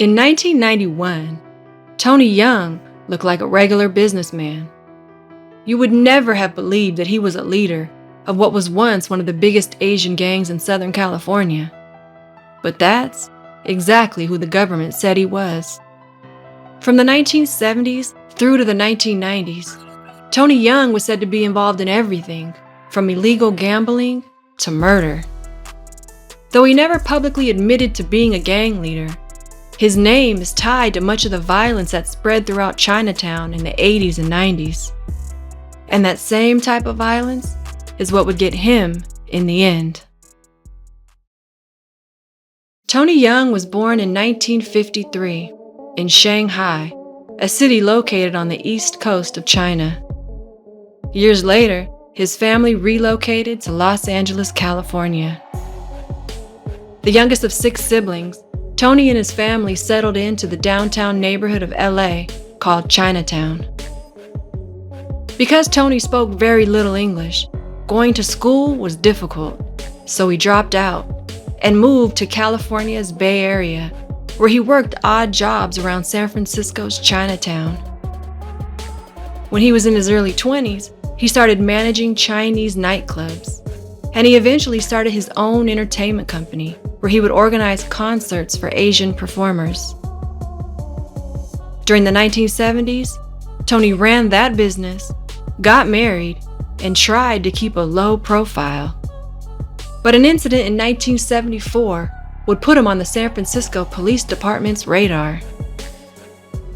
In 1991, Tony Young looked like a regular businessman. You would never have believed that he was a leader of what was once one of the biggest Asian gangs in Southern California. But that's exactly who the government said he was. From the 1970s through to the 1990s, Tony Young was said to be involved in everything from illegal gambling to murder. Though he never publicly admitted to being a gang leader, his name is tied to much of the violence that spread throughout Chinatown in the 80s and 90s. And that same type of violence is what would get him in the end. Tony Young was born in 1953 in Shanghai, a city located on the east coast of China. Years later, his family relocated to Los Angeles, California. The youngest of 6 siblings, Tony and his family settled into the downtown neighborhood of LA called Chinatown. Because Tony spoke very little English, going to school was difficult, so he dropped out and moved to California's Bay Area, where he worked odd jobs around San Francisco's Chinatown. When he was in his early 20s, he started managing Chinese nightclubs, and he eventually started his own entertainment company where he would organize concerts for Asian performers. During the 1970s, Tony ran that business, got married, and tried to keep a low profile. But an incident in 1974 would put him on the San Francisco Police Department's radar.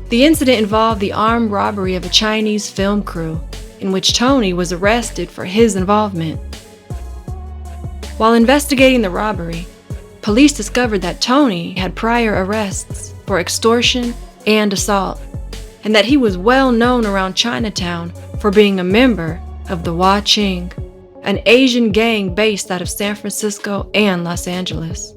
The incident involved the armed robbery of a Chinese film crew, in which Tony was arrested for his involvement. While investigating the robbery, police discovered that Tony had prior arrests for extortion and assault, and that he was well known around Chinatown for being a member of the Wah Ching, an Asian gang based out of San Francisco and Los Angeles.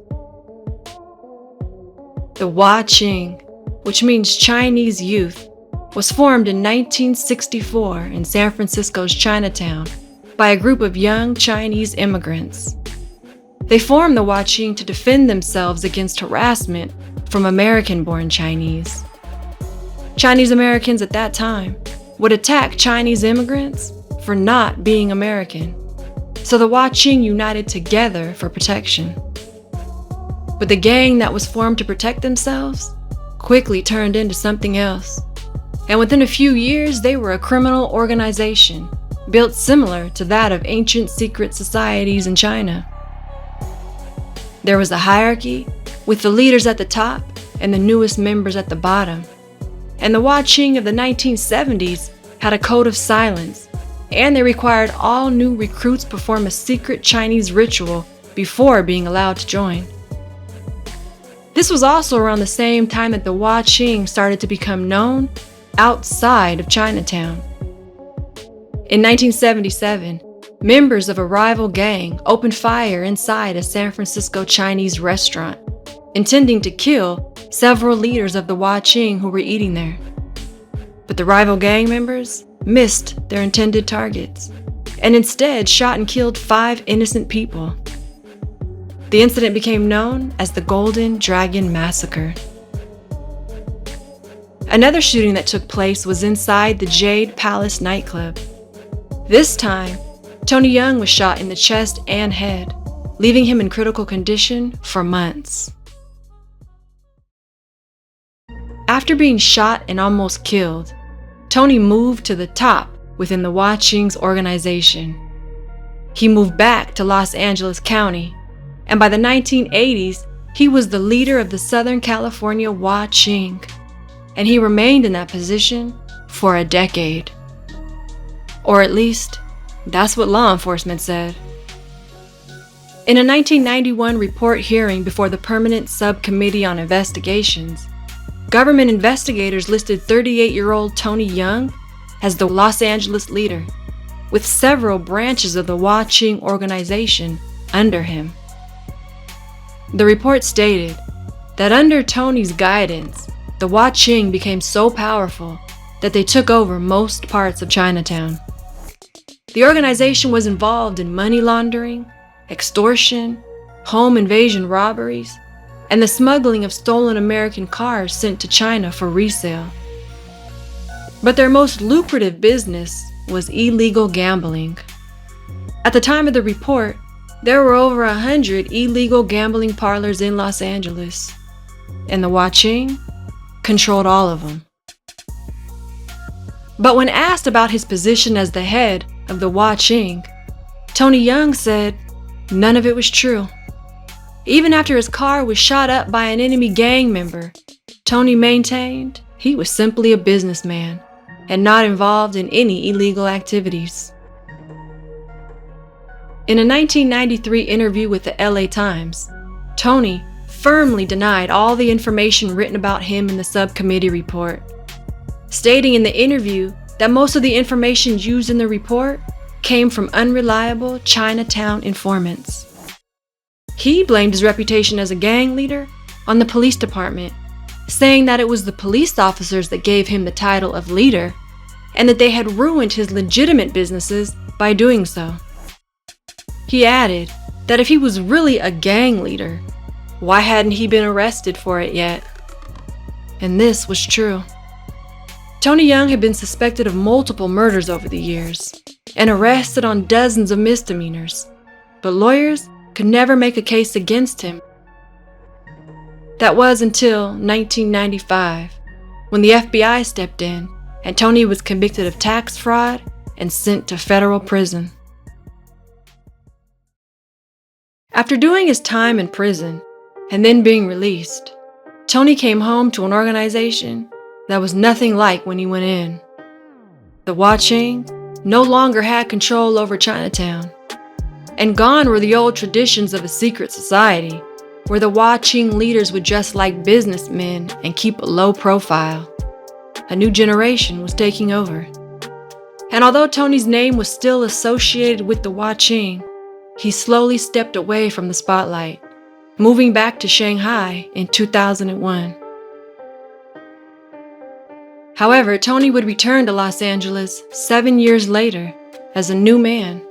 The Wah Ching, which means Chinese youth, was formed in 1964 in San Francisco's Chinatown by a group of young Chinese immigrants. They formed the Wah Ching to defend themselves against harassment from American-born Chinese. Chinese Americans at that time would attack Chinese immigrants for not being American, so the Wah Ching united together for protection. But the gang that was formed to protect themselves quickly turned into something else, and within a few years they were a criminal organization built similar to that of ancient secret societies in China. There was a hierarchy, with the leaders at the top and the newest members at the bottom. And the Wah Ching of the 1970s had a code of silence, and they required all new recruits perform a secret Chinese ritual before being allowed to join. This was also around the same time that the Wah Ching started to become known outside of Chinatown. In 1977, members of a rival gang opened fire inside a San Francisco Chinese restaurant, intending to kill several leaders of the Wah Ching who were eating there. But the rival gang members missed their intended targets, and instead shot and killed 5 innocent people. The incident became known as the Golden Dragon Massacre. Another shooting that took place was inside the Jade Palace nightclub. This time, Tony Young was shot in the chest and head, leaving him in critical condition for months. After being shot and almost killed, Tony moved to the top within the Wah Ching's organization. He moved back to Los Angeles County, and by the 1980s, he was the leader of the Southern California Wah Ching, and he remained in that position for a decade. Or at least, that's what law enforcement said. In a 1991 report hearing before the Permanent Subcommittee on Investigations, government investigators listed 38-year-old Tony Young as the Los Angeles leader, with several branches of the Wah Ching organization under him. The report stated that under Tony's guidance, the Wah Ching became so powerful that they took over most parts of Chinatown. The organization was involved in money laundering, extortion, home invasion robberies, and the smuggling of stolen American cars sent to China for resale. But their most lucrative business was illegal gambling. At the time of the report, there were over 100 illegal gambling parlors in Los Angeles, and the Wah Ching controlled all of them. But when asked about his position as the head of the Wah Ching, Tony Young said none of it was true. Even after his car was shot up by an enemy gang member, Tony maintained he was simply a businessman and not involved in any illegal activities. In a 1993 interview with the LA Times, Tony firmly denied all the information written about him in the subcommittee report, stating in the interview that most of the information used in the report came from unreliable Chinatown informants. He blamed his reputation as a gang leader on the police department, saying that it was the police officers that gave him the title of leader and that they had ruined his legitimate businesses by doing so. He added that if he was really a gang leader, why hadn't he been arrested for it yet? And this was true. Tony Young had been suspected of multiple murders over the years and arrested on dozens of misdemeanors, but lawyers could never make a case against him. That was until 1995, when the FBI stepped in and Tony was convicted of tax fraud and sent to federal prison. After doing his time in prison and then being released, Tony came home to an organization that was nothing like when he went in. The Wah Ching no longer had control over Chinatown, and gone were the old traditions of a secret society where the Wah Ching leaders would dress like businessmen and keep a low profile. A new generation was taking over. And although Tony's name was still associated with the Wah Ching, he slowly stepped away from the spotlight, moving back to Shanghai in 2001. However, Tony would return to Los Angeles 7 years later as a new man,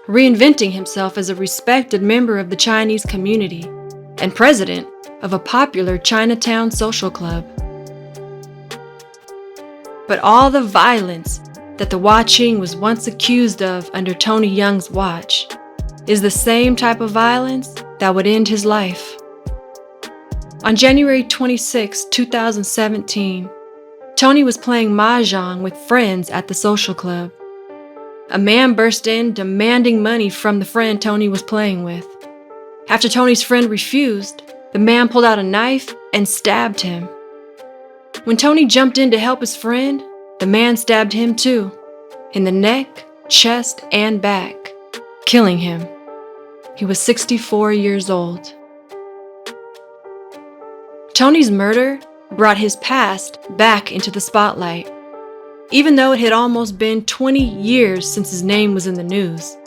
reinventing himself as a respected member of the Chinese community and president of a popular Chinatown social club. But all the violence that the Wah Ching was once accused of under Tony Young's watch is the same type of violence that would end his life. On January 26, 2017, Tony was playing mahjong with friends at the social club. A man burst in demanding money from the friend Tony was playing with. After Tony's friend refused, the man pulled out a knife and stabbed him. When Tony jumped in to help his friend, the man stabbed him too, in the neck, chest, and back, killing him. He was 64 years old. Tony's murder brought his past back into the spotlight, even though it had almost been 20 years since his name was in the news.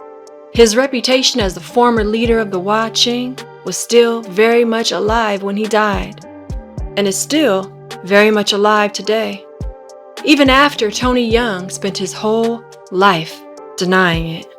His reputation as the former leader of the Wah Ching was still very much alive when he died, and is still very much alive today, even after Tony Young spent his whole life denying it.